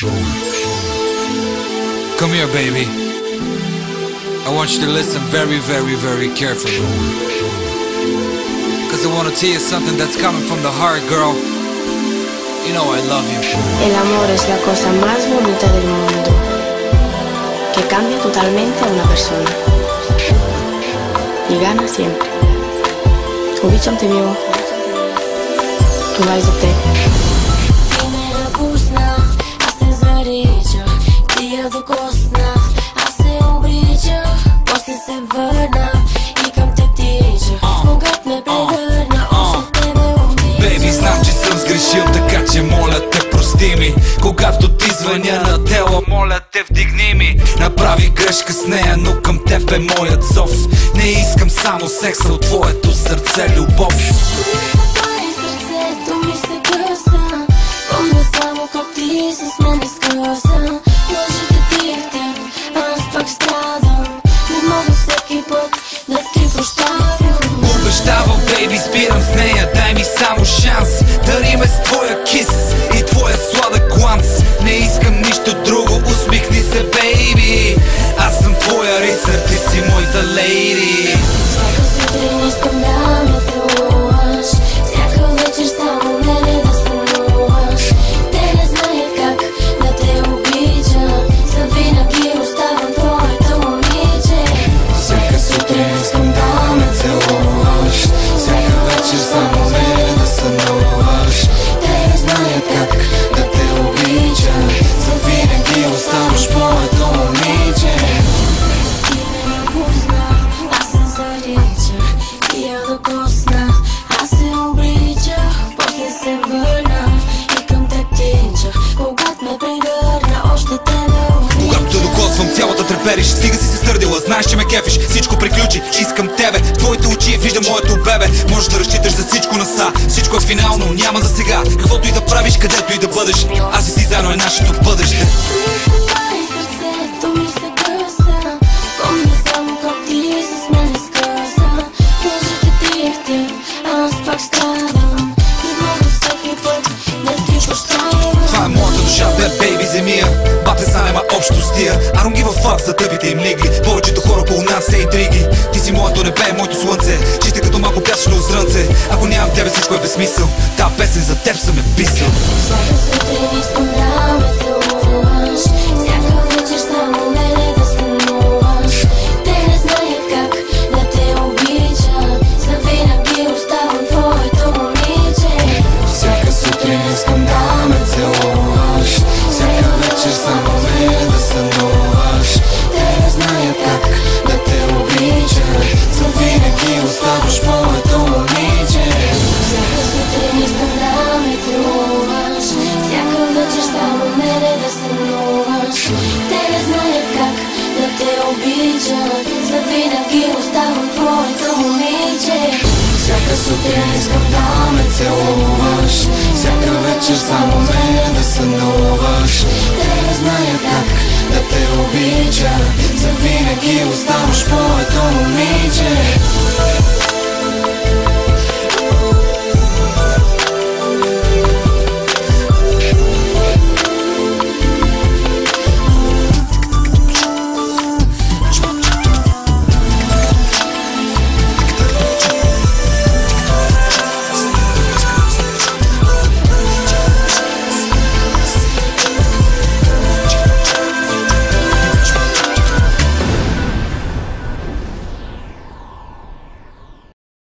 Come here, baby. I want you to listen very, very, very carefully. Cause I want to tell you something that's coming from the heart, girl. You know I love you. El amor es la cosa más bonita del mundo, que cambia totalmente a una persona y gana siempre. Ubičam te, milo. Това е за теб. Ти ме напусна, аз те заричах. Ти я докосна, аз се обричах. После се върна и към теб тичах. Когато ме прегърна, още тебе обичах. Бейби, знам, че съм сгрешил, така че моля те, прости ми. Когато ти звъня на тело, моля те, вдигни ми. Направи грешка с нея, но към теб е моят зов. Не искам само секса от твоето сърце, любов. Помня само как ти с мен изкъса. Лъжите ти в теб, аз пак страдам. Не мога всеки път да ти прощавам. Обещавам, бейби, спирам с нея, дай ми само шанс. Дари ме с твоя кис и твоя сладък гланц. Не искам нищо друго, усмихни се, бейби. Аз съм твоя рицар, ти си моята лейди. Всяка сутрин искам да ме целуваш. Всяка вечер само мене да сънуваш. Те не знаят как да те обичам. Завинаги оставам твоето момиче. Всяка сутрин искам да ме целуваш. Всяка вечер само мене да сънуваш. Те не знаят как Да те обичам, завинаги оставаш моето момиче. ти ме напусна, аз се заричах. Ти я докосна, аз се обричах. После се върна и към теб тичах. Когато ме прегърна, още тебе обичах. Когато те докосвам, цялата трепериш. Стига си се сърдила, знаеш, че ме кефиш. Всичко приключи, искам тебе. В твоите очи виждам моето бебе. Можеш да разчиташ за всичко на са. Всичко е финално, няма за сега. Каквото и да правиш, където и да бъдеш, аз и си заедно е нашето бъдеще. Сърцето ми се къса. Помня само как ти с мен изкъса. Лъжите ти в теб, аз пак страдам. Не мога всеки път да ти прощавам. Това е моята душа, бейби, земия. Бате са нема общо с тия. I don't give a fuck за тъпите им лигли. Повечето хора около нас се интриги. Ти си моето небе, моето слънце. Чисте като малко пясъчно зрънце. Ако нямам тебе, всичко е безсмисъл. Та песен за теб съм е писал. Всяка сутрин искам да ме целуваш. Всяка вечер само мене да сънуваш. Те не знаят как да те обичам. Завинаги оставам твоето момиче. Всяка сутрин искам да ме целуваш. Всяка вечер само мене да сънуваш. Те не знаят как Да те обичам, завинаги оставаш моето момиче. всяка сутрин искам да ме целуваш. Всяка вечер само мене да сънуваш. Те не знаят как да те обичам. Завинаги оставам твоето момиче. Всяка сутрин искам да ме целуваш. Всяка вечер само мене да